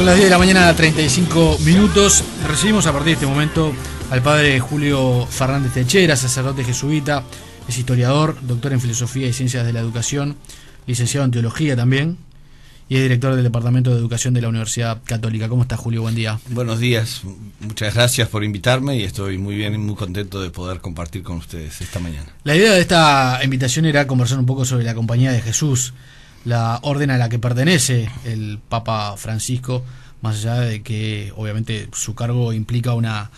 Son las 10 de la mañana, 35 minutos. Recibimos a partir de este momento al padre Julio Fernández Techera, sacerdote jesuita, es historiador, doctor en filosofía y ciencias de la educación, licenciado en teología también, y es director del Departamento de Educación de la Universidad Católica. ¿Cómo estás, Julio? Buen día. Buenos días, muchas gracias por invitarme y estoy muy bien y muy contento de poder compartir con ustedes esta mañana. La idea de esta invitación era conversar un poco sobre la Compañía de Jesús, la orden a la que pertenece el Papa Francisco, más allá de que obviamente su cargo implica una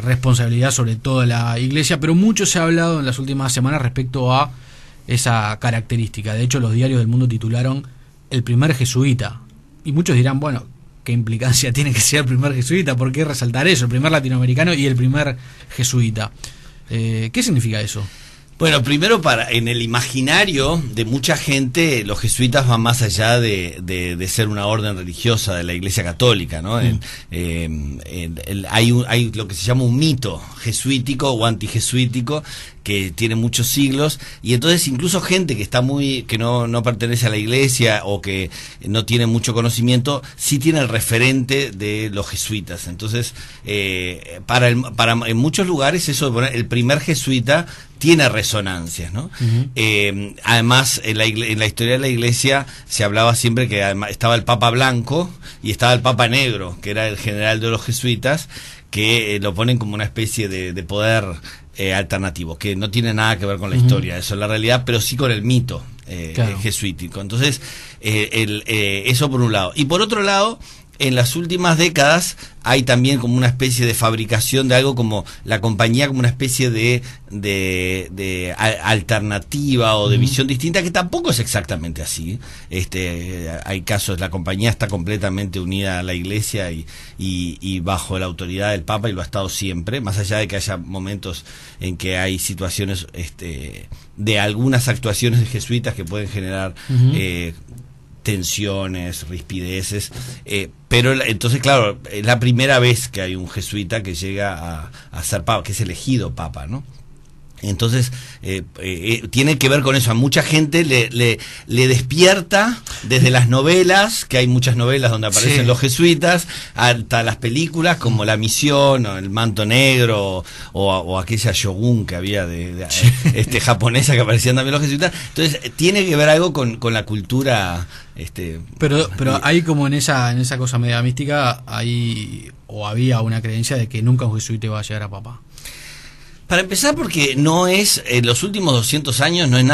responsabilidad sobre toda la Iglesia, pero mucho se ha hablado en las últimas semanas respecto a esa característica. De hecho, los diarios del mundo titularon el primer jesuita, y muchos dirán, bueno, ¿qué implicancia tiene que ser el primer jesuita? ¿Por qué resaltar eso? El primer latinoamericano y el primer jesuita. ¿Qué significa eso? Bueno, primero, en el imaginario de mucha gente, los jesuitas van más allá de ser una orden religiosa de la Iglesia Católica, ¿no? Hay lo que se llama un mito jesuítico o antijesuítico que tiene muchos siglos, y entonces incluso gente que está que no pertenece a la Iglesia o que no tiene mucho conocimiento, sí tiene el referente de los jesuitas. Entonces, en muchos lugares eso de poner el primer jesuita tiene resonancias, ¿no? Además, en la historia de la Iglesia se hablaba siempre que además estaba el Papa Blanco y estaba el Papa Negro, que era el general de los jesuitas, que lo ponen como una especie de poder alternativo, que no tiene nada que ver con la historia, eso es la realidad, pero sí con el mito jesuítico. Entonces, eso por un lado. Y por otro lado, en las últimas décadas hay también como una especie de fabricación de algo como la compañía, como una especie de alternativa o de visión distinta, que tampoco es exactamente así. Hay casos, la compañía está completamente unida a la Iglesia y bajo la autoridad del Papa, y lo ha estado siempre, más allá de que haya momentos en que hay situaciones de algunas actuaciones de jesuitas que pueden generar tensiones, rispideces, pero entonces, claro, es la primera vez que hay un jesuita que llega a ser papa, que es elegido papa, ¿no? Entonces, tiene que ver con eso. A mucha gente le despierta desde las novelas, que hay muchas novelas donde aparecen los jesuitas, hasta las películas como La Misión, o El Manto Negro, o aquella Shogun que había japonesa, que aparecían también los jesuitas. Entonces, tiene que ver algo con la cultura. Pero hay como en esa cosa media mística, había una creencia de que nunca un jesuita iba a llegar a papa. Para empezar, porque no es, en los últimos 200 años no es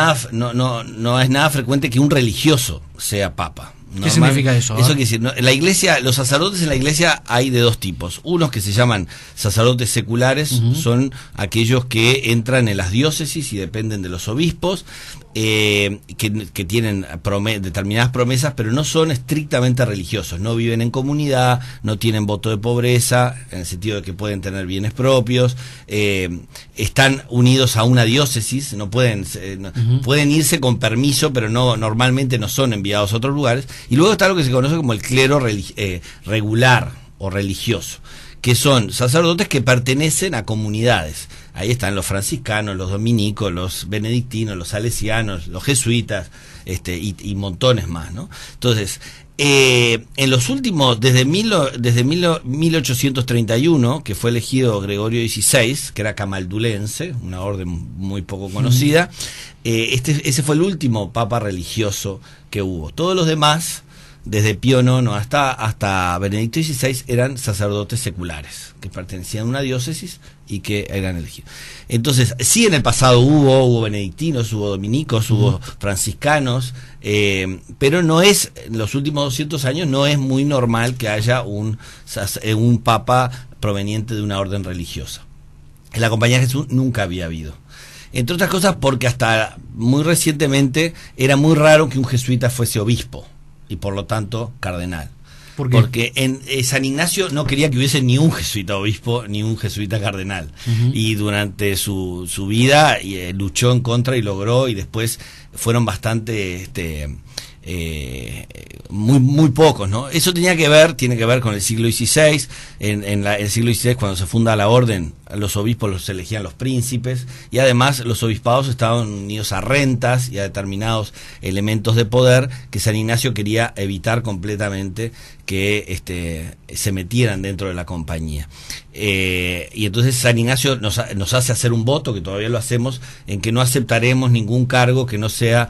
nada frecuente que un religioso sea papa. ¿Qué significa eso? Eso quiere decir, la Iglesia, los sacerdotes en la Iglesia hay de dos tipos. Unos que se llaman sacerdotes seculares, son aquellos que entran en las diócesis y dependen de los obispos, que tienen determinadas promesas, pero no son estrictamente religiosos, no viven en comunidad, no tienen voto de pobreza, en el sentido de que pueden tener bienes propios, están unidos a una diócesis, no pueden pueden irse con permiso, pero normalmente no son enviados a otros lugares. Y luego está lo que se conoce como el clero regular o religioso, que son sacerdotes que pertenecen a comunidades. Ahí están los franciscanos, los dominicos, los benedictinos, los salesianos, los jesuitas, y montones más, ¿no? Entonces, en los últimos, desde 1831, que fue elegido Gregorio XVI, que era camaldulense, una orden muy poco conocida, ese fue el último papa religioso que hubo. Todos los demás, desde Pío IX hasta Benedicto XVI, eran sacerdotes seculares, que pertenecían a una diócesis y que eran elegidos. Entonces, sí, en el pasado hubo benedictinos, hubo dominicos, hubo franciscanos, pero no es, en los últimos 200 años, no es muy normal que haya un papa proveniente de una orden religiosa. En la Compañía de Jesús nunca había habido. Entre otras cosas porque hasta muy recientemente era muy raro que un jesuita fuese obispo y por lo tanto cardenal. ¿Por qué? Porque San Ignacio no quería que hubiese ni un jesuita obispo ni un jesuita cardenal, y durante su vida luchó en contra y logró, y después fueron bastante muy pocos, ¿no? Eso tiene que ver con el siglo XVI. En el siglo XVI, cuando se funda la orden, los obispos los elegían los príncipes, y además los obispados estaban unidos a rentas y a determinados elementos de poder que San Ignacio quería evitar completamente que se metieran dentro de la compañía. Y entonces San Ignacio nos hace hacer un voto, que todavía lo hacemos, en que no aceptaremos ningún cargo que no sea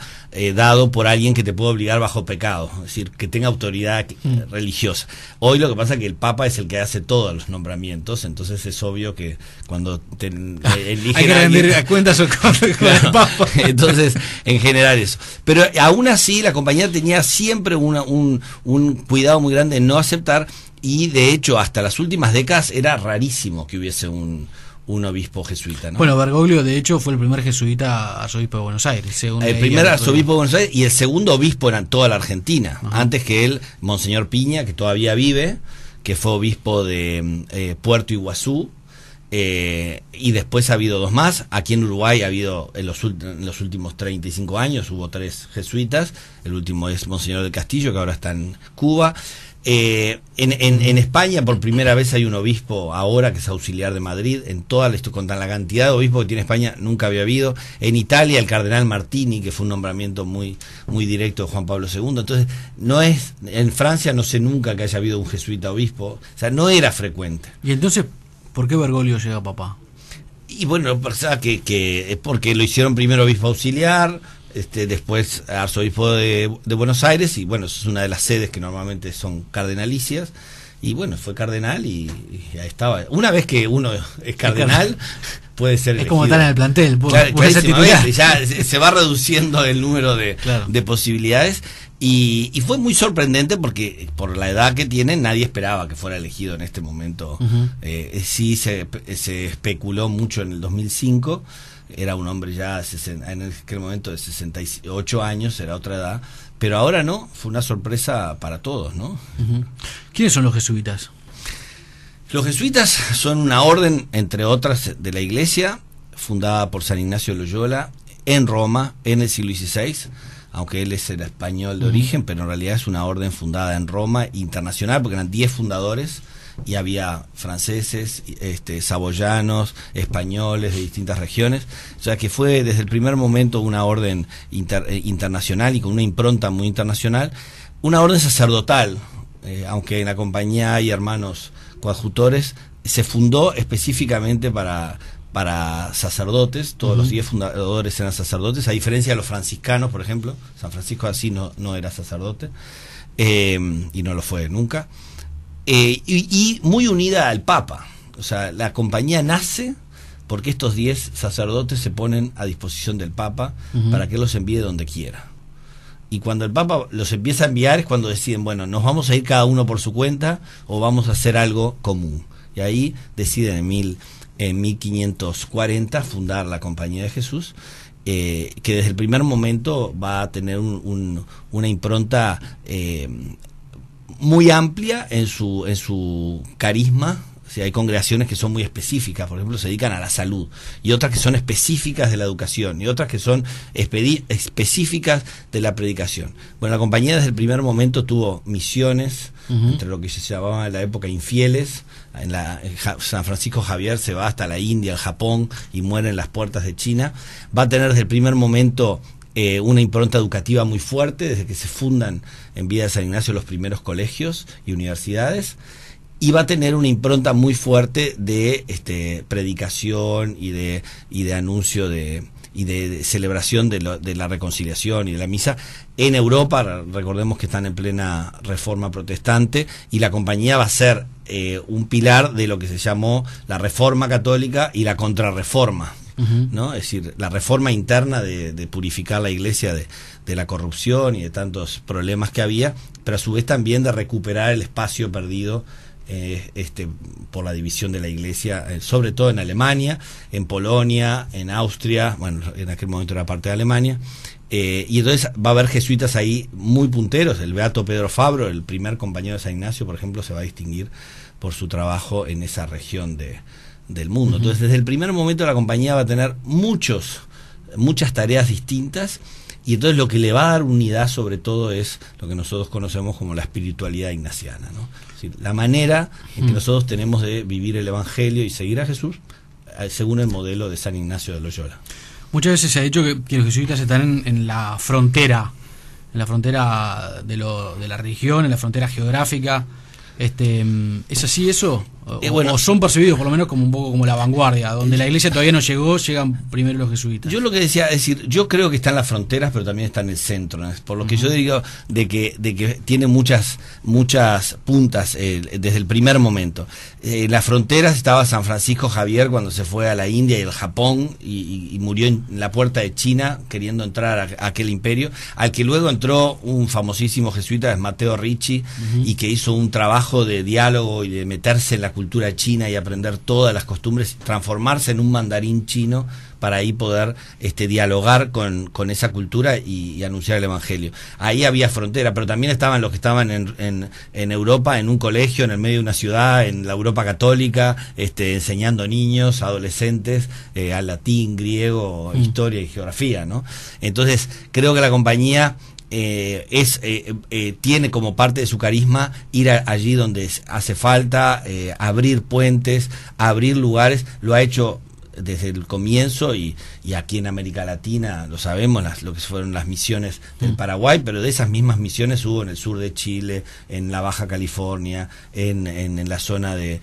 dado por alguien que te pueda obligar bajo pecado, es decir, que tenga autoridad religiosa. Hoy lo que pasa es que el Papa es el que hace todos los nombramientos, entonces es obvio que cuando te eligen hay que rendir cuentas con el Papa. Entonces, en general eso. Pero aún así la compañía tenía siempre un cuidado muy grande en no aceptar, y de hecho hasta las últimas décadas era rarísimo que hubiese un obispo jesuita, ¿no? Bueno, Bergoglio de hecho fue el primer jesuita arzobispo de Buenos Aires, el primer arzobispo de Buenos Aires y el segundo obispo en toda la Argentina. Ajá. Antes que él, Monseñor Piña, que todavía vive, que fue obispo de Puerto Iguazú, y después ha habido dos más. Aquí en Uruguay ha habido en los últimos 35 años hubo 3 jesuitas. El último es Monseñor del Castillo, que ahora está en Cuba. En España por primera vez hay un obispo ahora que es auxiliar de Madrid. En toda la con la cantidad de obispos que tiene España nunca había habido. En Italia el cardenal Martini, que fue un nombramiento muy directo de Juan Pablo II. Entonces en Francia no sé nunca que haya habido un jesuita obispo, o sea, no era frecuente. Y entonces, ¿por qué Bergoglio llega a papá? Y bueno, pensaba que es porque lo hicieron primero obispo auxiliar, después arzobispo de Buenos Aires, y bueno, eso es una de las sedes que normalmente son cardenalicias, y bueno, fue cardenal y ahí estaba. Una vez que uno es cardenal, puede ser elegido. Es como estar en el plantel, puede ser titular. Ya se va reduciendo el número de posibilidades, y fue muy sorprendente porque por la edad que tiene nadie esperaba que fuera elegido en este momento. Sí se especuló mucho en el 2005. Era un hombre ya en aquel momento de 68 años, era otra edad, pero ahora no, fue una sorpresa para todos, ¿no? ¿Quiénes son los jesuitas? Los jesuitas son una orden, entre otras, de la Iglesia, fundada por San Ignacio de Loyola en Roma en el siglo XVI, aunque él es el español de origen, pero en realidad es una orden fundada en Roma, internacional, porque eran 10 fundadores, y había franceses, saboyanos, españoles de distintas regiones, o sea que fue desde el primer momento una orden internacional y con una impronta muy internacional, una orden sacerdotal, aunque en la compañía hay hermanos coadjutores, se fundó específicamente para sacerdotes. Todos los 10 fundadores eran sacerdotes, a diferencia de los franciscanos, por ejemplo. San Francisco así no era sacerdote, y no lo fue nunca. Y muy unida al Papa, o sea, la compañía nace porque estos 10 sacerdotes se ponen a disposición del Papa para que él los envíe donde quiera. Y cuando el Papa los empieza a enviar es cuando deciden, bueno, nos vamos a ir cada uno por su cuenta o vamos a hacer algo común. Y ahí deciden en 1540 fundar la Compañía de Jesús, que desde el primer momento va a tener una impronta muy amplia en su carisma. O sea, hay congregaciones que son muy específicas, por ejemplo, se dedican a la salud, y otras que son específicas de la educación, y otras que son específicas de la predicación. Bueno, la compañía desde el primer momento tuvo misiones, entre lo que se llamaba en la época infieles. San Francisco Javier se va hasta la India, el Japón, y muere en las puertas de China. Va a tener desde el primer momento una impronta educativa muy fuerte, desde que se fundan en Villa de San Ignacio los primeros colegios y universidades, y va a tener una impronta muy fuerte de predicación y de anuncio y de celebración de la reconciliación y de la misa en Europa. Recordemos que están en plena reforma protestante, y la compañía va a ser un pilar de lo que se llamó la Reforma Católica y la Contrarreforma, ¿no? Es decir, la reforma interna de purificar la Iglesia de la corrupción y de tantos problemas que había, pero a su vez también de recuperar el espacio perdido por la división de la Iglesia, sobre todo en Alemania, en Polonia, en Austria, bueno, en aquel momento era parte de Alemania, y entonces va a haber jesuitas ahí muy punteros. El beato Pedro Fabro, el primer compañero de San Ignacio, por ejemplo, se va a distinguir por su trabajo en esa región del mundo. Entonces, desde el primer momento la compañía va a tener muchas tareas distintas, Y entonces lo que le va a dar unidad sobre todo es lo que nosotros conocemos como la espiritualidad ignaciana, ¿no? Es decir, la manera en que nosotros tenemos de vivir el Evangelio y seguir a Jesús según el modelo de San Ignacio de Loyola. Muchas veces se ha dicho que los jesuitas están en la frontera de la religión, en la frontera geográfica. ¿Es así eso? ¿O son percibidos por lo menos como un poco como la vanguardia, donde la iglesia todavía no llegó, llegan primero los jesuitas? Yo lo que decía, es decir, yo creo que está en las fronteras, pero también está en el centro, ¿no? Por lo que yo digo de que tiene muchas puntas desde el primer momento. En las fronteras estaba San Francisco Javier cuando se fue a la India y al Japón y murió en la puerta de China queriendo entrar a aquel imperio, al que luego entró un famosísimo jesuita, es Matteo Ricci, y que hizo un trabajo de diálogo y de meterse en la cultura china y aprender todas las costumbres, transformarse en un mandarín chino para ahí poder dialogar con esa cultura y anunciar el Evangelio. Ahí había frontera, pero también estaban los que estaban en Europa, en un colegio, en el medio de una ciudad, en la Europa católica, enseñando niños, adolescentes, al latín, griego, historia y geografía, ¿no? Entonces, creo que la compañía tiene como parte de su carisma ir allí donde hace falta, abrir puentes, abrir lugares. Lo ha hecho desde el comienzo y aquí en América Latina lo sabemos, lo que fueron las misiones del Paraguay, pero de esas mismas misiones hubo en el sur de Chile, en la Baja California, en la zona de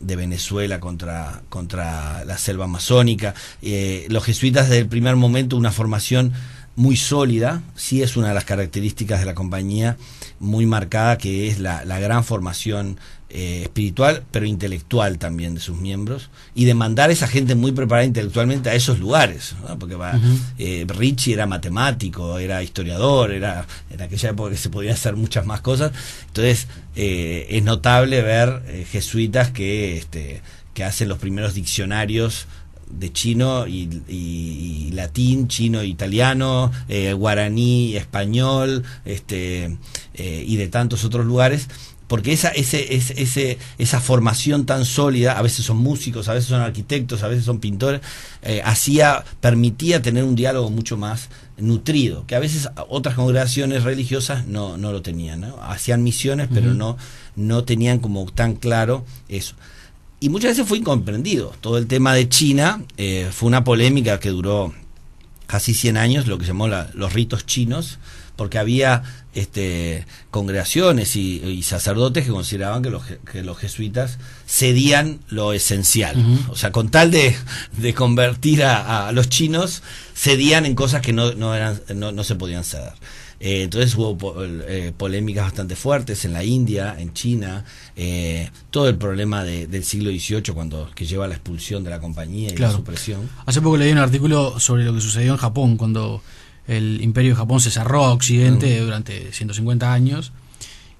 Venezuela contra la selva amazónica. Los jesuitas desde el primer momento, una formación muy sólida, sí es una de las características de la compañía, muy marcada, que es la gran formación espiritual, pero intelectual también de sus miembros, y de mandar a esa gente muy preparada intelectualmente a esos lugares, ¿no? Porque Ricci era matemático, era historiador, era en aquella época que se podían hacer muchas más cosas. Entonces es notable ver jesuitas que hacen los primeros diccionarios de chino y latín, chino, italiano, guaraní, español, y de tantos otros lugares, porque esa formación tan sólida, a veces son músicos, a veces son arquitectos, a veces son pintores, permitía tener un diálogo mucho más nutrido, que a veces otras congregaciones religiosas no lo tenían, ¿no? Hacían misiones, pero no tenían como tan claro eso. Y muchas veces fue incomprendido. Todo el tema de China fue una polémica que duró casi 100 años, lo que se llamó los ritos chinos, porque había congregaciones y sacerdotes que consideraban que los jesuitas cedían lo esencial. O sea, con tal de convertir a los chinos, cedían en cosas que no se podían ceder. Entonces hubo polémicas bastante fuertes en la India, en China, todo el problema del siglo XVIII que lleva a la expulsión de la compañía y la supresión. Hace poco leí un artículo sobre lo que sucedió en Japón cuando el imperio de Japón se cerró a Occidente durante 150 años,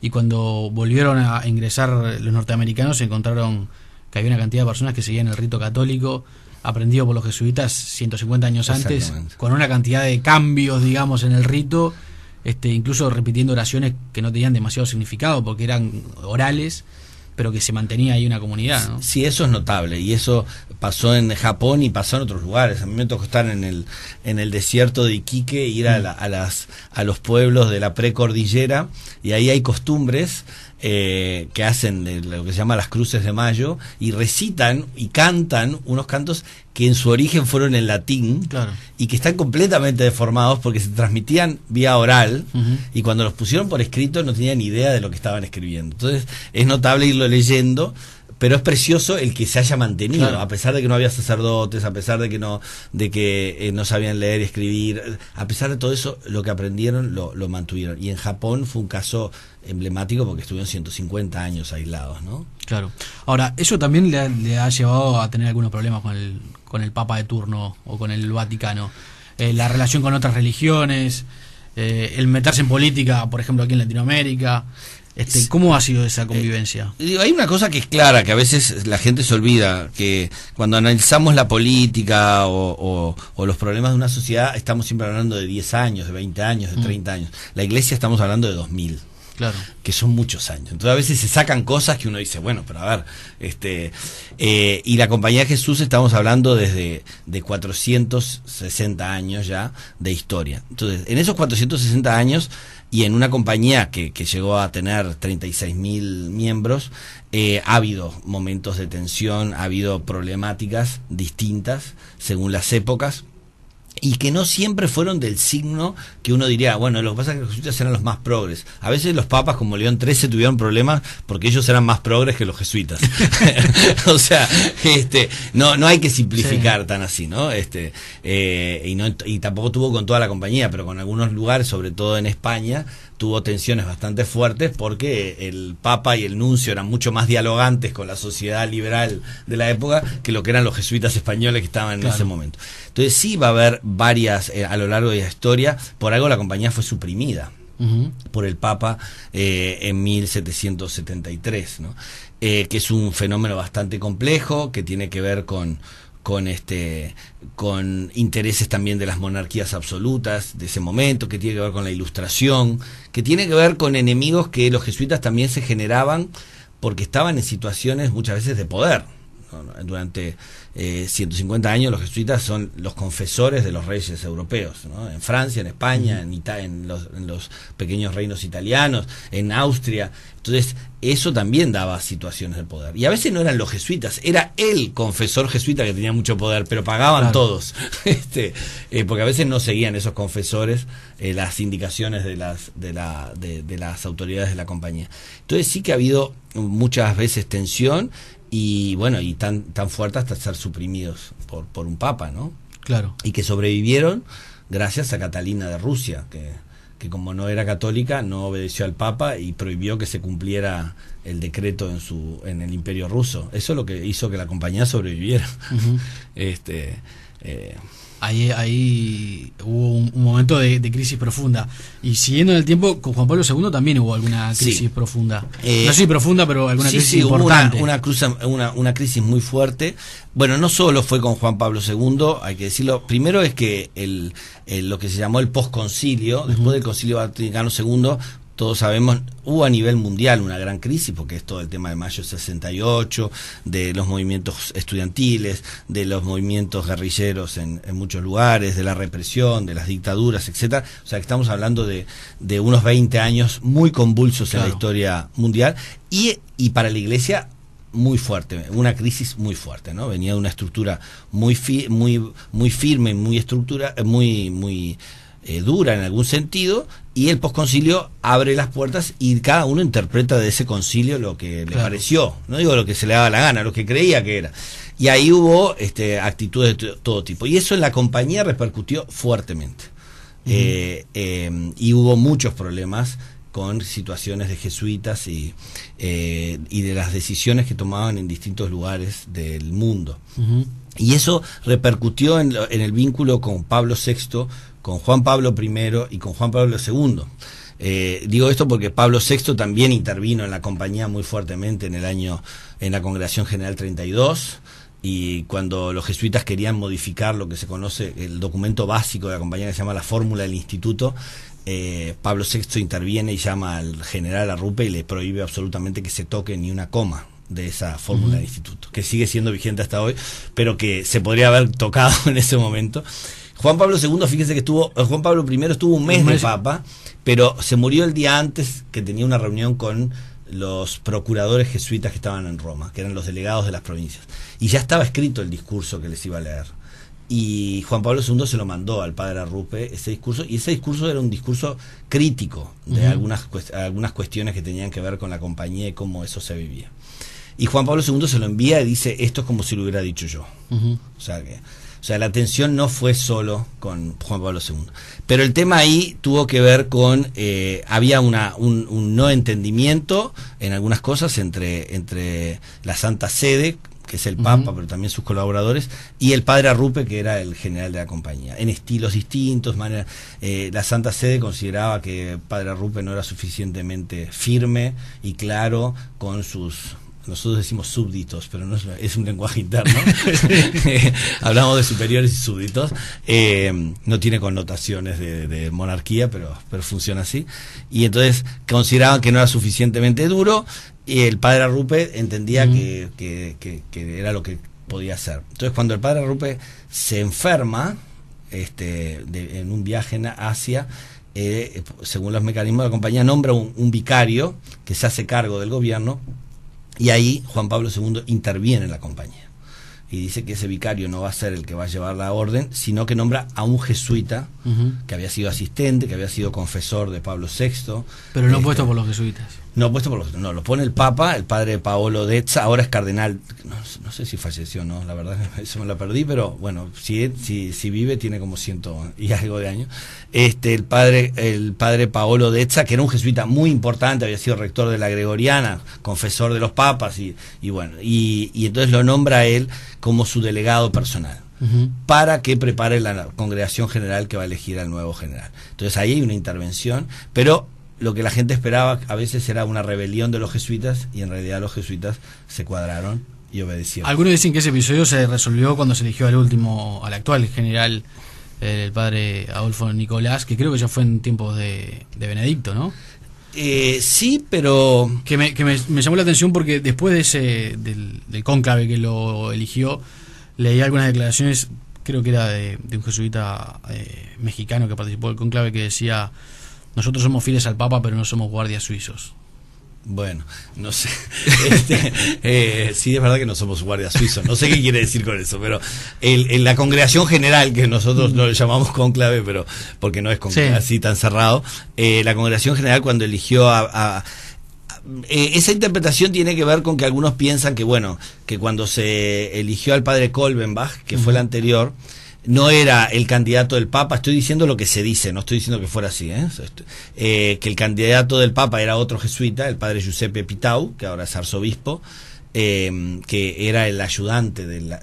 y cuando volvieron a ingresar los norteamericanos se encontraron que había una cantidad de personas que seguían el rito católico aprendido por los jesuitas 150 años antes, con una cantidad de cambios, digamos, en el rito, incluso repitiendo oraciones que no tenían demasiado significado porque eran orales, pero que se mantenía ahí una comunidad, ¿no? Sí, eso es notable, y eso pasó en Japón y pasó en otros lugares. A mí me tocó estar en el desierto de Iquique, ir a los pueblos de la precordillera, y ahí hay costumbres que hacen de lo que se llama las cruces de mayo, y recitan y cantan unos cantos que en su origen fueron en latín, y que están completamente deformados porque se transmitían vía oral, y cuando los pusieron por escrito no tenían ni idea de lo que estaban escribiendo. Entonces es notable irlo leyendo, pero es precioso el que se haya mantenido, a pesar de que no había sacerdotes, a pesar de que no sabían leer y escribir, a pesar de todo eso, lo que aprendieron lo mantuvieron. Y en Japón fue un caso emblemático porque estuvieron 150 años aislados, ¿no? Claro. Ahora, eso también le ha llevado a tener algunos problemas con el Papa de turno o con el Vaticano. La relación con otras religiones, el meterse en política, por ejemplo, aquí en Latinoamérica. ¿Cómo ha sido esa convivencia? Hay una cosa que es clara, que a veces la gente se olvida, que cuando analizamos la política o los problemas de una sociedad, estamos siempre hablando de 10 años, de 20 años, de 30 años. La Iglesia estamos hablando de 2000. Claro. Que son muchos años. Entonces a veces se sacan cosas que uno dice, bueno, pero a ver, y la Compañía de Jesús estamos hablando desde de 460 años ya de historia. Entonces, en esos 460 años y en una compañía que llegó a tener 36.000 miembros, ha habido momentos de tensión, ha habido problemáticas distintas según las épocas, y que no siempre fueron del signo que uno diría, bueno, lo que pasa es que los jesuitas eran los más progres. A veces los papas como León XIII tuvieron problemas porque ellos eran más progres que los jesuitas. O sea, no hay que simplificar tan así, ¿no? Y tampoco tuvo con toda la compañía, pero con algunos lugares, sobre todo en España, tuvo tensiones bastante fuertes porque el Papa y el nuncio eran mucho más dialogantes con la sociedad liberal de la época que lo que eran los jesuitas españoles que estaban en ese momento. Entonces sí va a haber varias a lo largo de la historia. Por algo la compañía fue suprimida por el Papa en 1773, ¿no? Que es un fenómeno bastante complejo que tiene que ver con intereses también de las monarquías absolutas de ese momento, que tiene que ver con la Ilustración, que tiene que ver con enemigos que los jesuitas también se generaban porque estaban en situaciones muchas veces de poder. Durante 150 años los jesuitas son los confesores de los reyes europeos, ¿no? En Francia, en España, en los pequeños reinos italianos, en Austria. Entonces eso también daba situaciones de poder, y a veces no eran los jesuitas, era el confesor jesuita que tenía mucho poder, pero pagaban todos, porque a veces no seguían esos confesores las indicaciones de las autoridades de la compañía. Entonces sí que ha habido muchas veces tensión, y bueno, y tan fuerte hasta ser suprimidos por un papa, ¿no? Claro. Y que sobrevivieron gracias a Catalina de Rusia, que como no era católica, no obedeció al papa y prohibió que se cumpliera el decreto en el Imperio ruso. Eso es lo que hizo que la compañía sobreviviera. Ahí hubo un momento de crisis profunda. Y siguiendo en el tiempo, con Juan Pablo II también hubo alguna crisis profunda. No sé si profunda, pero alguna crisis importante. Hubo una crisis muy fuerte. Bueno, no solo fue con Juan Pablo II, hay que decirlo. Primero es que lo que se llamó el posconcilio, después del Concilio Vaticano II, todos sabemos, hubo a nivel mundial una gran crisis, porque es todo el tema de Mayo 68, de los movimientos estudiantiles, de los movimientos guerrilleros en muchos lugares, de la represión, de las dictaduras, etcétera. O sea, que estamos hablando de unos 20 años muy convulsos en la historia mundial, y para la Iglesia muy fuerte, una crisis muy fuerte, ¿no? Venía de una estructura muy firme, muy dura en algún sentido, y el posconcilio abre las puertas y cada uno interpreta de ese concilio lo que le pareció, no digo lo que se le daba la gana, lo que creía que era. Y ahí hubo actitudes de todo tipo, y eso en la compañía repercutió fuertemente. Y hubo muchos problemas con situaciones de jesuitas y de las decisiones que tomaban en distintos lugares del mundo. Y eso repercutió en el vínculo con Pablo VI, con Juan Pablo I y con Juan Pablo II. Digo esto porque Pablo VI también intervino en la compañía muy fuertemente en la Congregación General 32, y cuando los jesuitas querían modificar lo que se conoce, el documento básico de la compañía, que se llama la fórmula del instituto, Pablo VI interviene y llama al general Arrupe y le prohíbe absolutamente que se toque ni una coma de esa fórmula del instituto, que sigue siendo vigente hasta hoy, pero que se podría haber tocado en ese momento. Juan Pablo II, fíjense que Juan Pablo I estuvo un mes de papa, pero se murió el día antes, que tenía una reunión con los procuradores jesuitas que estaban en Roma, que eran los delegados de las provincias, y ya estaba escrito el discurso que les iba a leer, y Juan Pablo II se lo mandó al padre Arrupe, ese discurso, y ese discurso era un discurso crítico de algunas cuestiones que tenían que ver con la compañía y cómo eso se vivía. Y Juan Pablo II se lo envía y dice, esto es como si lo hubiera dicho yo. O sea, la tensión no fue solo con Juan Pablo II. Pero el tema ahí tuvo que ver con, había un no entendimiento en algunas cosas entre la Santa Sede, que es el Papa, pero también sus colaboradores, y el padre Arrupe, que era el general de la compañía, en estilos distintos. La Santa Sede consideraba que el padre Arrupe no era suficientemente firme y claro con sus nosotros decimos súbditos, pero no es un lenguaje interno. Hablamos de superiores y súbditos. No tiene connotaciones de monarquía, pero funciona así. Y entonces consideraban que no era suficientemente duro, y el padre Arrupe entendía que era lo que podía hacer. Entonces, cuando el padre Arrupe se enferma en un viaje en Asia, según los mecanismos de la compañía, nombra un vicario que se hace cargo del gobierno, y ahí Juan Pablo II interviene en la compañía y dice que ese vicario no va a ser el que va a llevar la orden, sino que nombra a un jesuita que había sido asistente, que había sido confesor de Pablo VI. Pero no puesto por los jesuitas. No puesto por los... No, lo pone el Papa, el padre Paolo Dezza, ahora es cardenal. No sé si falleció o no, la verdad, eso me lo perdí, pero bueno, si vive, tiene como 100 y algo de años. El padre Paolo Dezza, que era un jesuita muy importante, había sido rector de la Gregoriana, confesor de los papas, y entonces lo nombra a él como su delegado personal, para que prepare la congregación general que va a elegir al nuevo general. Entonces ahí hay una intervención, pero lo que la gente esperaba a veces era una rebelión de los jesuitas, y en realidad los jesuitas se cuadraron y obedecieron. Algunos dicen que ese episodio se resolvió cuando se eligió al actual general, el padre Adolfo Nicolás, que creo que ya fue en tiempos de Benedicto, ¿no? Sí, pero... Que me llamó la atención porque después de del cónclave que lo eligió, leí algunas declaraciones, creo que era de un jesuita mexicano que participó del cónclave, que decía: nosotros somos fieles al Papa, pero no somos guardias suizos. Bueno, no sé. Sí, es verdad que no somos guardias suizos. No sé qué quiere decir con eso, pero la congregación general, que nosotros no le llamamos cónclave, pero porque no es así tan cerrado, la congregación general, cuando eligió esa interpretación tiene que ver con que algunos piensan que, bueno, que cuando se eligió al padre Kolbenbach, que fue el anterior, no era el candidato del Papa. Estoy diciendo lo que se dice, no estoy diciendo que fuera así, que el candidato del Papa era otro jesuita, el padre Giuseppe Pitau, que ahora es arzobispo, que era el ayudante del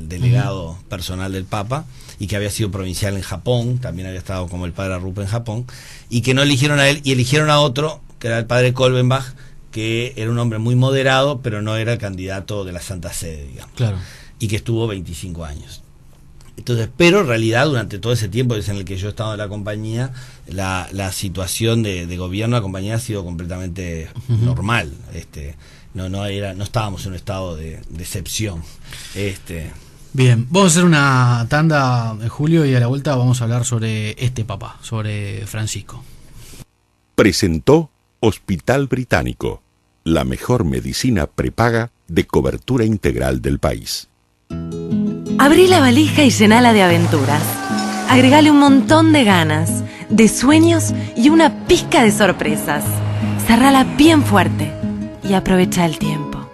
delegado personal del Papa, y que había sido provincial en Japón, también había estado como el padre Arrupe en Japón, y que no eligieron a él, y eligieron a otro, que era el padre Kolbenbach, que era un hombre muy moderado, pero no era el candidato de la Santa Sede, digamos. Claro. Y que estuvo 25 años. Entonces, pero en realidad durante todo ese tiempo en el que yo he estado en la compañía, la situación de gobierno de la compañía ha sido completamente normal. No estábamos en un estado de excepción. Bien, vamos a hacer una tanda, Julio, y a la vuelta vamos a hablar sobre este Papa, sobre Francisco. Presentó Hospital Británico, la mejor medicina prepaga de cobertura integral del país. Abrí la valija y llenala de aventuras. Agregale un montón de ganas, de sueños y una pizca de sorpresas. Cerrala bien fuerte y aprovecha el tiempo.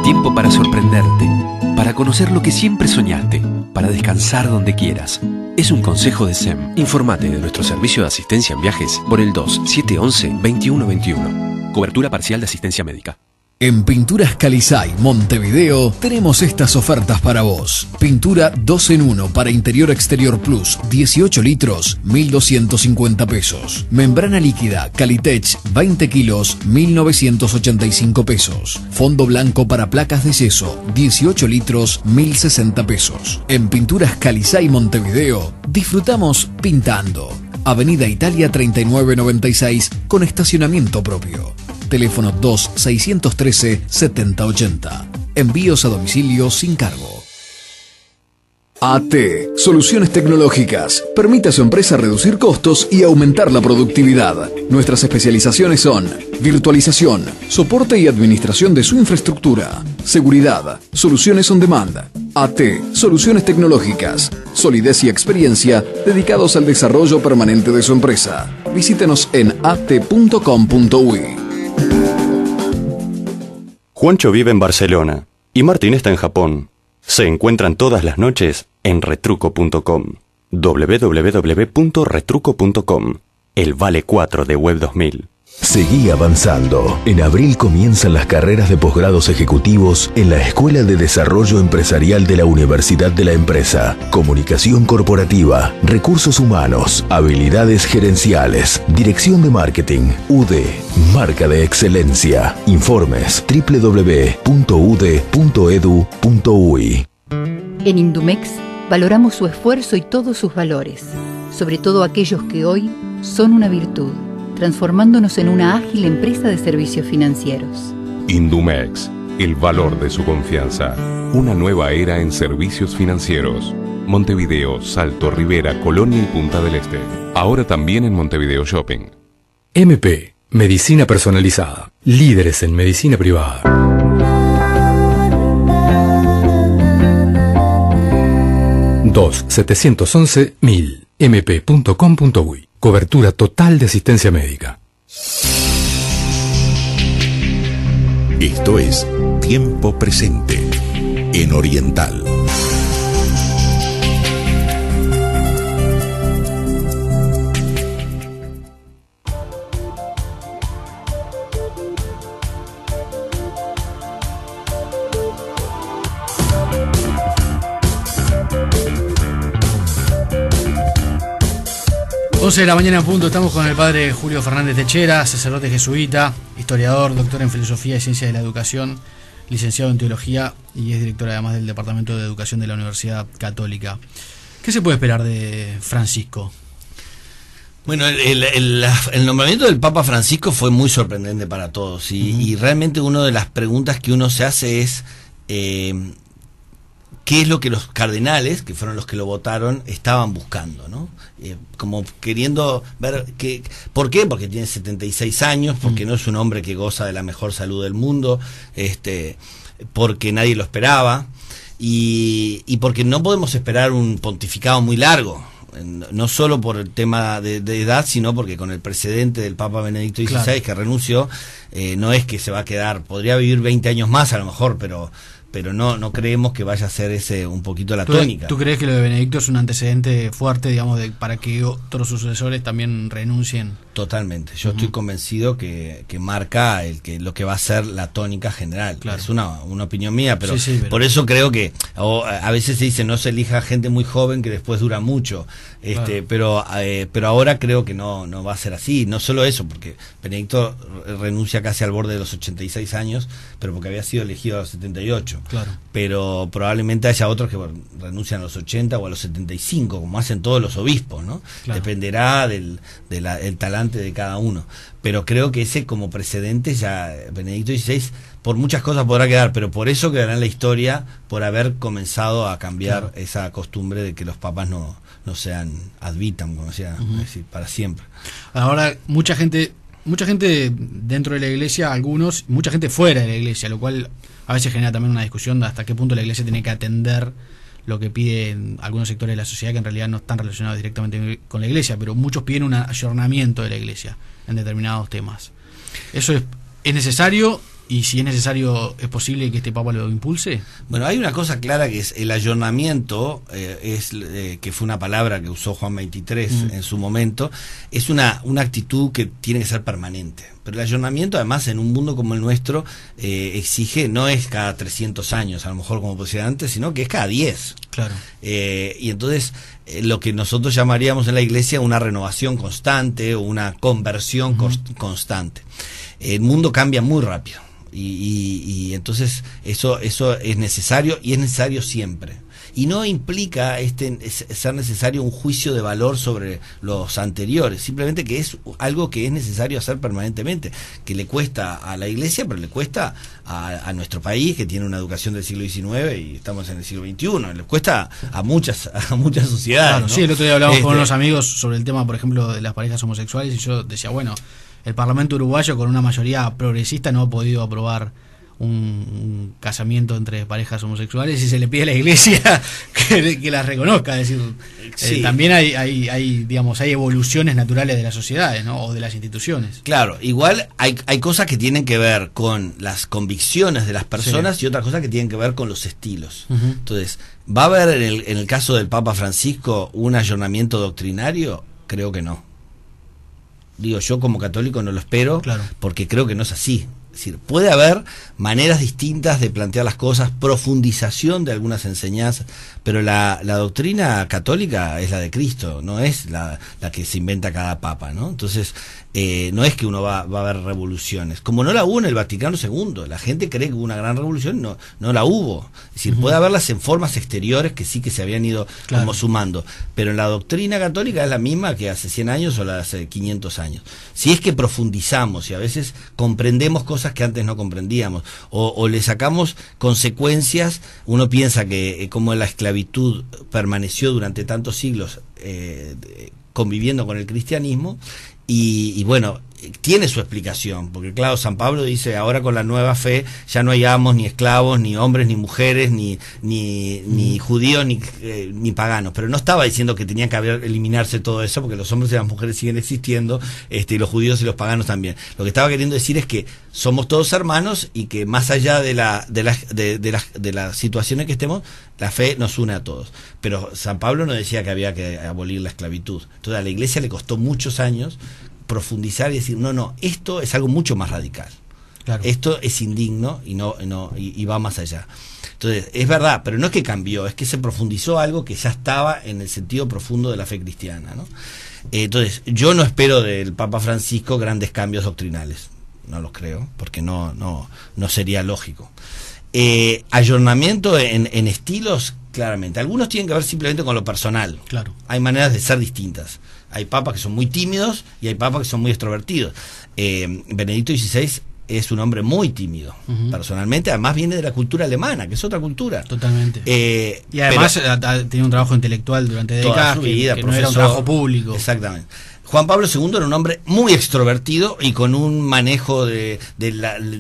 Tiempo para sorprenderte, para conocer lo que siempre soñaste, para descansar donde quieras. Es un consejo de SEM. Informate de nuestro servicio de asistencia en viajes por el 2-711-2121. Cobertura parcial de asistencia médica. En Pinturas Calizay, Montevideo, tenemos estas ofertas para vos. Pintura 2 en 1 para interior exterior plus, 18 litros, 1.250 pesos. Membrana líquida Calitech, 20 kilos, 1.985 pesos. Fondo blanco para placas de yeso, 18 litros, 1.060 pesos. En Pinturas Calizay, Montevideo, disfrutamos pintando. Avenida Italia 3996, con estacionamiento propio. Teléfono 2-613-7080. Envíos a domicilio sin cargo. AT, Soluciones Tecnológicas. Permite a su empresa reducir costos y aumentar la productividad. Nuestras especializaciones son virtualización, soporte y administración de su infraestructura, seguridad, soluciones on demand. AT, Soluciones Tecnológicas. Solidez y experiencia dedicados al desarrollo permanente de su empresa. Visítenos en at.com.uy. Juancho vive en Barcelona y Martín está en Japón. Se encuentran todas las noches en retruco.com. www.retruco.com. El Vale 4 de Web 2000. Seguí avanzando. En abril comienzan las carreras de posgrados ejecutivos en la Escuela de Desarrollo Empresarial de la Universidad de la Empresa. Comunicación corporativa, recursos humanos, habilidades gerenciales, dirección de marketing, UD, marca de excelencia. Informes www.ude.edu.uy. En Indumex valoramos su esfuerzo y todos sus valores, sobre todo aquellos que hoy son una virtud, transformándonos en una ágil empresa de servicios financieros. Indumex, el valor de su confianza. Una nueva era en servicios financieros. Montevideo, Salto, Rivera, Colonia y Punta del Este. Ahora también en Montevideo Shopping. MP, medicina personalizada. Líderes en medicina privada. 2-711-1000 mp.com.uy. Cobertura total de asistencia médica. Esto es Tiempo Presente en Oriental. Once de la mañana en punto, estamos con el padre Julio Fernández Techera, sacerdote jesuita, historiador, doctor en Filosofía y Ciencias de la Educación, licenciado en Teología y es director además del Departamento de Educación de la Universidad Católica. ¿Qué se puede esperar de Francisco? Bueno, el nombramiento del Papa Francisco fue muy sorprendente para todos y realmente una de las preguntas que uno se hace es qué es lo que los cardenales, que fueron los que lo votaron, estaban buscando, ¿no? Como queriendo ver ¿por qué? Porque tiene 76 años, porque no es un hombre que goza de la mejor salud del mundo, porque nadie lo esperaba y porque no podemos esperar un pontificado muy largo. No solo por el tema de edad, sino porque con el precedente del Papa Benedicto XVI, claro, que renunció, no es que se va a quedar, podría vivir 20 años más a lo mejor, pero no creemos que vaya a ser ese un poquito la tónica. ¿Tú crees que lo de Benedicto es un antecedente fuerte, digamos, para que otros sucesores también renuncien? Totalmente. Yo estoy convencido que marca lo que va a ser la tónica general. Claro. Es una opinión mía, pero por eso creo que a veces se dice no se elija gente muy joven que después dura mucho. Claro. Pero ahora creo que no va a ser así. No solo eso, porque Benedicto renuncia casi al borde de los 86 años, pero porque había sido elegido a los 78. Claro. Pero probablemente haya otros que renuncian a los 80 o a los 75, como hacen todos los obispos, ¿no? Claro. Dependerá del talante de cada uno. Pero creo que ese como precedente ya Benedicto XVI por muchas cosas podrá quedar, pero por eso quedará en la historia, por haber comenzado a cambiar esa costumbre de que los papas no sean ad vitam, como decía, es decir, para siempre. Ahora, mucha gente dentro de la iglesia, mucha gente fuera de la iglesia, lo cual a veces genera también una discusión de hasta qué punto la iglesia tiene que atender lo que piden algunos sectores de la sociedad que en realidad no están relacionados directamente con la iglesia, pero muchos piden un ayornamiento de la iglesia en determinados temas. ¿Eso es necesario? Y si es necesario, ¿es posible que este Papa lo impulse? Bueno, hay una cosa clara que es el ayornamiento, que fue una palabra que usó Juan XXIII en su momento, es una actitud que tiene que ser permanente. Pero el ayornamiento, además, en un mundo como el nuestro, exige, no es cada 300 años, a lo mejor como decía antes, sino que es cada 10. Claro. Y entonces, lo que nosotros llamaríamos en la iglesia una renovación constante o una conversión constante. El mundo cambia muy rápido. Y entonces eso es necesario y es necesario siempre. Y no implica ser necesario un juicio de valor sobre los anteriores, simplemente que es algo que es necesario hacer permanentemente, que le cuesta a la iglesia, pero le cuesta a nuestro país, que tiene una educación del siglo XIX y estamos en el siglo XXI, le cuesta a muchas sociedades. Claro, ¿no? Sí, el otro día hablamos con unos amigos sobre el tema, por ejemplo, de las parejas homosexuales, y yo decía, bueno, el Parlamento uruguayo con una mayoría progresista no ha podido aprobar un casamiento entre parejas homosexuales y se le pide a la iglesia que las reconozca. Es decir, también hay digamos, hay evoluciones naturales de las sociedades, ¿no? O de las instituciones. Claro, igual hay cosas que tienen que ver con las convicciones de las personas y otras cosas que tienen que ver con los estilos. Entonces, ¿va a haber en el caso del Papa Francisco un ayornamiento doctrinario? Creo que no. Digo, yo como católico no lo espero, porque creo que no es así. Es decir, puede haber maneras distintas de plantear las cosas, profundización de algunas enseñanzas, pero la doctrina católica es la de Cristo, no es la que se inventa cada papa, ¿no? Entonces, no es que uno va a haber revoluciones. Como no la hubo en el Vaticano II, la gente cree que hubo una gran revolución, no la hubo. Es decir, puede haberlas en formas exteriores que sí que se habían ido como sumando, pero en la doctrina católica es la misma que hace 100 años o la de hace 500 años. Si es que profundizamos y a veces comprendemos cosas que antes no comprendíamos, o le sacamos consecuencias, uno piensa que como la esclavitud permaneció durante tantos siglos conviviendo con el cristianismo, y bueno, tiene su explicación, porque claro, San Pablo dice, ahora con la nueva fe ya no hay amos, ni esclavos, ni hombres, ni mujeres, ni judíos, ni paganos, pero no estaba diciendo que tenía que eliminarse todo eso, porque los hombres y las mujeres siguen existiendo, y los judíos y los paganos también. Lo que estaba queriendo decir es que somos todos hermanos, y que más allá de las situaciones que estemos, la fe nos une a todos. Pero San Pablo no decía que había que abolir la esclavitud. Entonces a la Iglesia le costó muchos años profundizar y decir, no, esto es algo mucho más radical. Claro. Esto es indigno y va más allá. Entonces, es verdad, pero no es que cambió, es que se profundizó algo que ya estaba en el sentido profundo de la fe cristiana, ¿no? Entonces, yo no espero del Papa Francisco grandes cambios doctrinales. No los creo, porque no sería lógico. Ayornamiento en estilos, claramente. Algunos tienen que ver simplemente con lo personal. Claro. Hay maneras de ser distintas. Hay papas que son muy tímidos y hay papas que son muy extrovertidos. Benedicto XVI es un hombre muy tímido, personalmente. Además viene de la cultura alemana, que es otra cultura. Totalmente. Y además tiene un trabajo intelectual durante décadas, que no era un trabajo público. Exactamente. Juan Pablo II era un hombre muy extrovertido y con un manejo de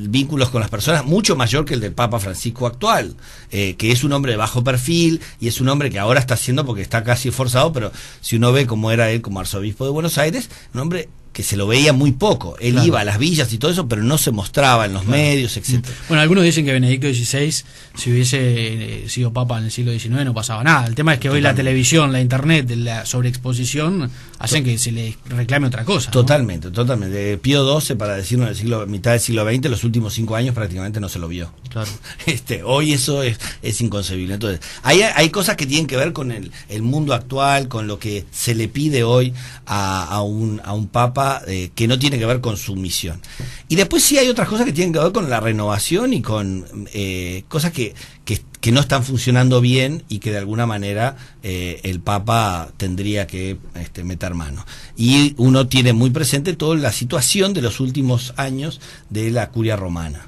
vínculos con las personas mucho mayor que el del Papa Francisco actual, que es un hombre de bajo perfil y es un hombre que ahora está haciendo porque está casi esforzado, pero si uno ve cómo era él como arzobispo de Buenos Aires, un hombre que se lo veía muy poco. Él iba a las villas y todo eso, pero no se mostraba en los medios, etcétera. Bueno, algunos dicen que Benedicto XVI, si hubiese sido papa en el siglo XIX, no pasaba nada. El tema es que hoy la televisión, la internet, la sobreexposición, hacen que se le reclame otra cosa, ¿no? Totalmente. Pío XII, para decirlo, en el mitad del siglo XX, los últimos 5 años prácticamente no se lo vio. Claro. Hoy eso es inconcebible. Entonces, hay cosas que tienen que ver con el mundo actual, con lo que se le pide hoy a un papa, que no tiene que ver con su misión. Y después sí hay otras cosas que tienen que ver con la renovación y con cosas que no están funcionando bien y que de alguna manera el Papa tendría que meter mano. Y uno tiene muy presente toda la situación de los últimos años de la curia romana,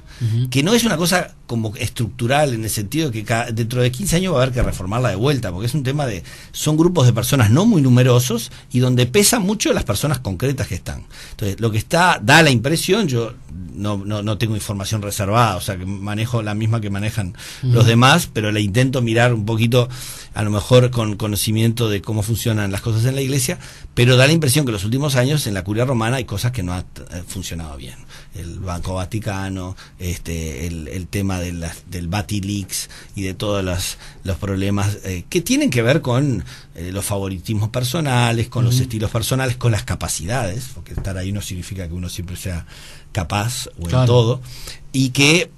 que no es una cosa como estructural en el sentido de que dentro de 15 años va a haber que reformarla de vuelta, porque es un tema son grupos de personas no muy numerosos y donde pesan mucho las personas concretas que están. Entonces, lo que da la impresión, yo no tengo información reservada, o sea que manejo la misma que manejan los demás, pero le intento mirar un poquito, a lo mejor con conocimiento de cómo funcionan las cosas en la Iglesia, pero da la impresión que en los últimos años en la curia romana hay cosas que no han funcionado bien. El Banco Vaticano, el tema del Batilix y de todos los problemas que tienen que ver con los favoritismos personales, con los estilos personales, con las capacidades, porque estar ahí no significa que uno siempre sea capaz o en todo, y que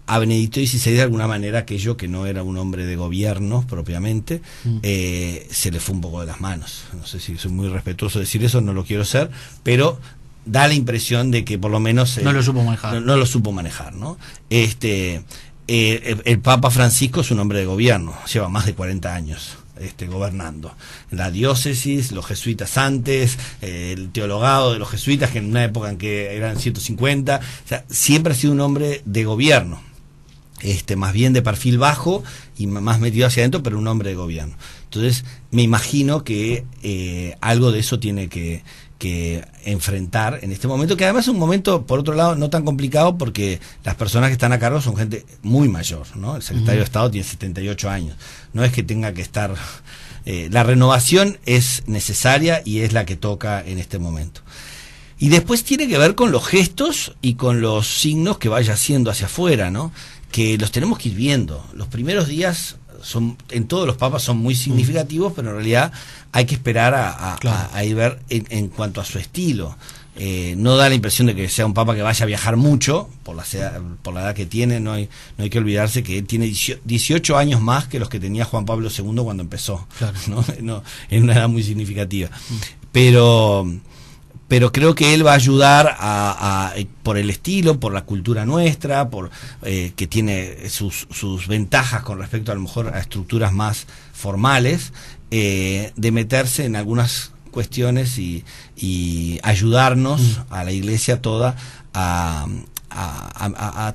a Benedicto XVI de alguna manera aquello que no era un hombre de gobierno propiamente se le fue un poco de las manos. No sé si soy muy respetuoso de decir eso, no lo quiero ser, pero da la impresión de que por lo menos no lo supo manejar. No lo supo manejar, ¿no? El Papa Francisco es un hombre de gobierno, lleva más de 40 años gobernando. La diócesis, los jesuitas antes, el teologado de los jesuitas, que en una época en que eran 150, o sea, siempre ha sido un hombre de gobierno. Más bien de perfil bajo y más metido hacia adentro, pero un hombre de gobierno. Entonces, me imagino que algo de eso tiene que enfrentar en este momento, que además es un momento, por otro lado, no tan complicado, porque las personas que están a cargo son gente muy mayor, ¿no? El secretario de Estado tiene 78 años. No es que tenga que estar... la renovación es necesaria y es la que toca en este momento. Y después tiene que ver con los gestos y con los signos que vaya haciendo hacia afuera, ¿no? Que los tenemos que ir viendo. Los primeros días en todos los papas son muy significativos, pero en realidad hay que esperar a ir ver en cuanto a su estilo. no da la impresión de que sea un papa que vaya a viajar mucho, por la edad que tiene. No hay que olvidarse que él tiene 18 años más que los que tenía Juan Pablo II cuando empezó. Claro. ¿no? Es una edad muy significativa. Pero creo que él va a ayudar por el estilo, por la cultura nuestra, por que tiene sus ventajas con respecto a lo mejor a estructuras más formales, de meterse en algunas cuestiones y ayudarnos a la Iglesia toda a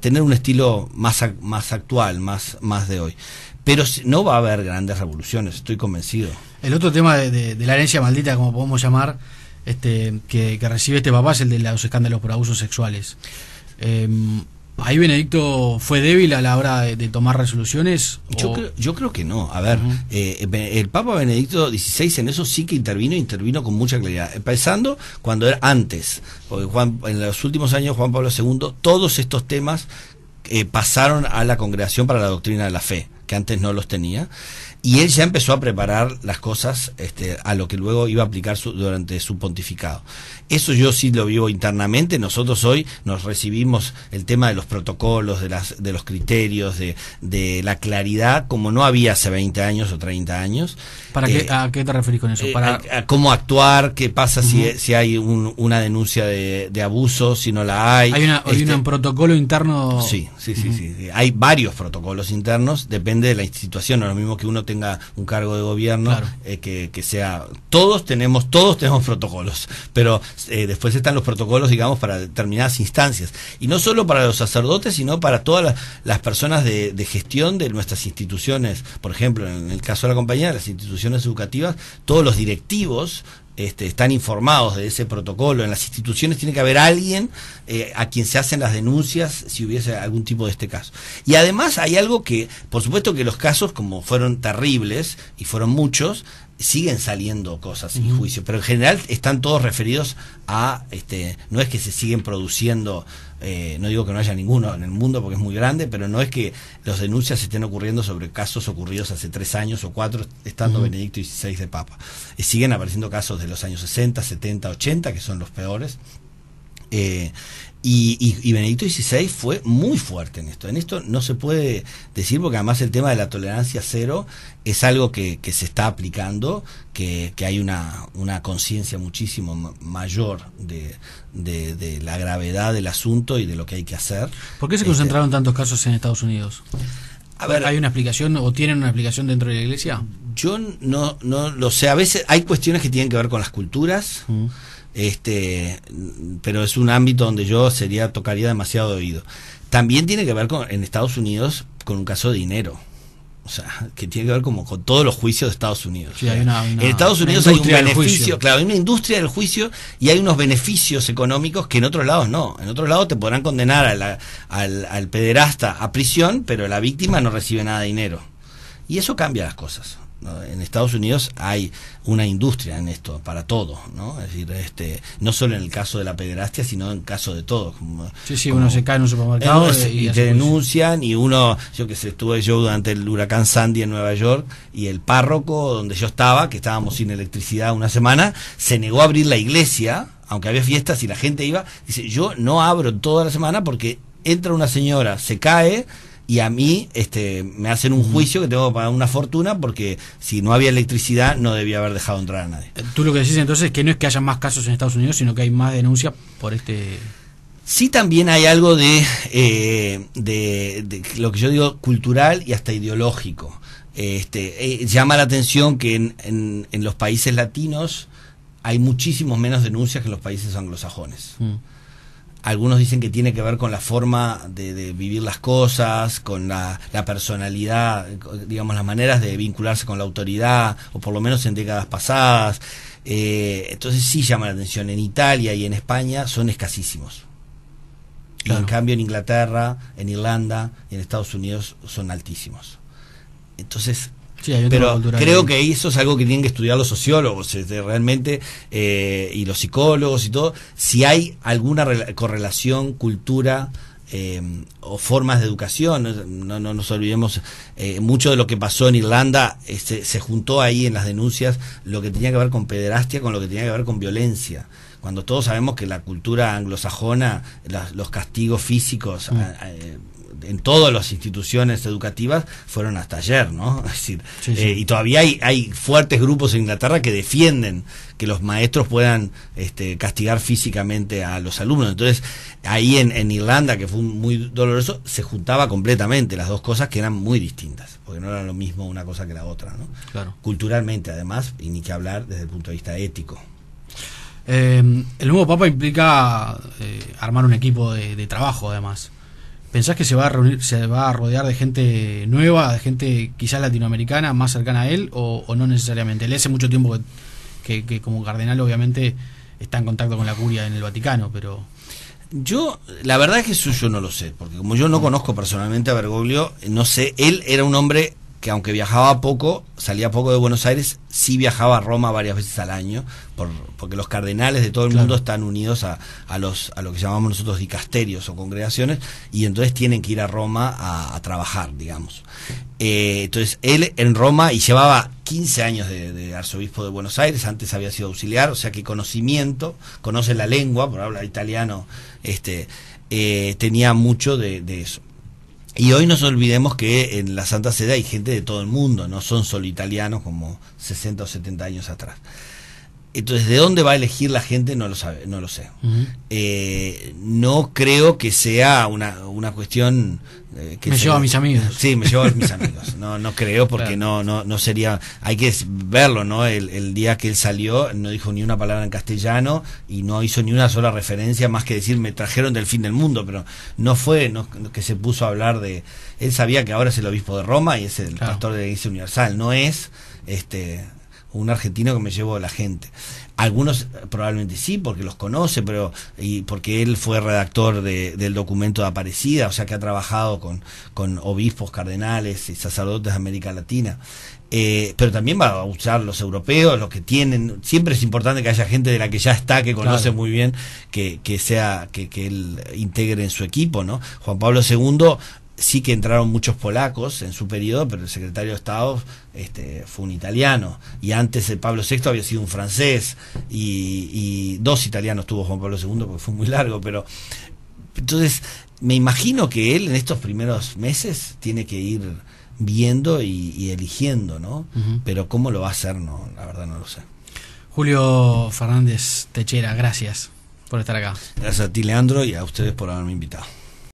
tener un estilo más actual, más de hoy. Pero no va a haber grandes revoluciones, estoy convencido. El otro tema de la herencia maldita, como podemos llamar, que recibe este papá, es el de los escándalos por abusos sexuales. ¿Ahí Benedicto fue débil a la hora de tomar resoluciones? Yo creo que no. A ver, el Papa Benedicto XVI en eso sí que intervino con mucha claridad. Empezando cuando era antes, porque en los últimos años Juan Pablo II, todos estos temas pasaron a la Congregación para la Doctrina de la Fe, que antes no los tenía. Y él ya empezó a preparar las cosas a lo que luego iba a aplicar durante su pontificado. Eso yo sí lo vivo internamente. Nosotros hoy nos recibimos el tema de los protocolos, de los criterios, de la claridad, como no había hace 20 años o 30 años. ¿A qué te referís con eso? A cómo actuar, qué pasa si hay una denuncia de abuso, si no la hay. Hay un protocolo interno. Sí. Hay varios protocolos internos, depende de la institución. No es lo mismo que uno tenga un cargo de gobierno, claro, que sea. Todos tenemos protocolos, pero después están los protocolos, digamos, para determinadas instancias, y no solo para los sacerdotes, sino para todas las personas de gestión de nuestras instituciones. Por ejemplo, en el caso de la compañía, las instituciones educativas, todos los directivos están informados de ese protocolo. En las instituciones tiene que haber alguien a quien se hacen las denuncias si hubiese algún tipo de este caso. Y además hay algo que, por supuesto que los casos, como fueron terribles y fueron muchos, siguen saliendo cosas en juicio, pero en general están todos referidos a, no es que se siguen produciendo, no digo que no haya ninguno en el mundo porque es muy grande, pero no es que las denuncias estén ocurriendo sobre casos ocurridos hace 3 años o 4, estando Benedicto XVI de Papa. Siguen apareciendo casos de los años 60, 70, 80, que son los peores. Y Benedicto XVI fue muy fuerte en esto. En esto no se puede decir, porque además el tema de la tolerancia cero es algo que se está aplicando, que hay una conciencia muchísimo mayor de la gravedad del asunto y de lo que hay que hacer. ¿Por qué se concentraron tantos casos en Estados Unidos? A ver, ¿hay una explicación o tienen una explicación dentro de la Iglesia? Yo no lo sé. A veces hay cuestiones que tienen que ver con las culturas. Pero es un ámbito donde yo tocaría demasiado de oído. También tiene que ver en Estados Unidos con un caso de dinero, o sea, que tiene que ver como con todos los juicios de Estados Unidos. Sí, en Estados Unidos hay un beneficio, claro, hay una industria del juicio y hay unos beneficios económicos que en otros lados no. En otros lados te podrán condenar al pederasta a prisión, pero la víctima no recibe nada de dinero. Y eso cambia las cosas. En Estados Unidos hay una industria en esto para todo, ¿no? Es decir, no solo en el caso de la pederastia, sino en el caso de todo. Uno se cae en un supermercado y te denuncian, y uno, estuve yo durante el huracán Sandy en Nueva York, y el párroco donde yo estaba, que estábamos sin electricidad una semana, se negó a abrir la iglesia, aunque había fiestas y la gente iba. Dice, yo no abro toda la semana porque entra una señora, se cae, y a mí me hacen un juicio que tengo que pagar una fortuna, porque si no había electricidad no debía haber dejado entrar a nadie. Tú lo que decís entonces es que no es que haya más casos en Estados Unidos, sino que hay más denuncias por Sí, también hay algo de lo que yo digo cultural y hasta ideológico. Llama la atención que en los países latinos hay muchísimos menos denuncias que en los países anglosajones. Algunos dicen que tiene que ver con la forma de vivir las cosas, con la personalidad, digamos, las maneras de vincularse con la autoridad, o por lo menos en décadas pasadas. Entonces sí llama la atención. En Italia y en España son escasísimos. Claro. Y en cambio en Inglaterra, en Irlanda y en Estados Unidos son altísimos. Entonces... Sí, pero creo que eso es algo que tienen que estudiar los sociólogos realmente, y los psicólogos y todo, si hay alguna correlación, cultura o formas de educación. No nos olvidemos, mucho de lo que pasó en Irlanda se juntó ahí en las denuncias lo que tenía que ver con pederastia con lo que tenía que ver con violencia, cuando todos sabemos que la cultura anglosajona, los castigos físicos en todas las instituciones educativas fueron hasta ayer, ¿no? Es decir, y todavía hay fuertes grupos en Inglaterra que defienden que los maestros puedan castigar físicamente a los alumnos. Entonces, ahí en Irlanda, que fue muy doloroso, se juntaba completamente las dos cosas que eran muy distintas, porque no era lo mismo una cosa que la otra, ¿no? Claro. Culturalmente, además, y ni que hablar desde el punto de vista ético. El nuevo Papa implica armar un equipo de trabajo, además. ¿Pensás que se va a rodear de gente nueva, de gente quizás latinoamericana, más cercana a él, o no necesariamente? Él hace mucho tiempo que como cardenal obviamente está en contacto con la curia en el Vaticano, pero... La verdad es que eso yo no lo sé, porque como yo no conozco personalmente a Bergoglio, no sé, él era un hombre que aunque viajaba poco, salía poco de Buenos Aires, sí viajaba a Roma varias veces al año, porque los cardenales de todo el mundo están unidos a lo que llamamos nosotros dicasterios o congregaciones, y entonces tienen que ir a Roma a trabajar, digamos. Entonces él en Roma, y llevaba 15 años de arzobispo de Buenos Aires, antes había sido auxiliar, o sea que conoce la lengua, por hablar italiano, tenía mucho de eso. Y hoy no nos olvidemos que en la Santa Sede hay gente de todo el mundo, no son solo italianos como 60 o 70 años atrás. Entonces, ¿de dónde va a elegir la gente? No lo sé. No creo que sea una cuestión que me llevo a mis amigos. Sí, me llevo a mis amigos. No creo, porque claro. no sería. Hay que verlo, ¿no? El día que él salió no dijo ni una palabra en castellano y no hizo ni una sola referencia más que decir me trajeron del fin del mundo, pero no fue que se puso a hablar de. Él sabía que ahora es el obispo de Roma y es el pastor de la Iglesia Universal, no es un argentino que me llevó a la gente. Algunos probablemente sí, porque los conoce, y porque él fue redactor del documento de Aparecida, o sea que ha trabajado con obispos, cardenales y sacerdotes de América Latina. Pero también va a usar los europeos, los que tienen. Siempre es importante que haya gente de la que ya está, que conoce muy bien, que él integre en su equipo, ¿no? Juan Pablo II sí que entraron muchos polacos en su periodo, pero el secretario de Estado fue un italiano, y antes el Pablo VI había sido un francés, y 2 italianos tuvo Juan Pablo II porque fue muy largo, pero entonces me imagino que él en estos primeros meses tiene que ir viendo y eligiendo, ¿no? Pero cómo lo va a hacer, no, la verdad no lo sé. Julio Fernández Techera, gracias por estar acá. Gracias a ti, Leandro, y a ustedes por haberme invitado.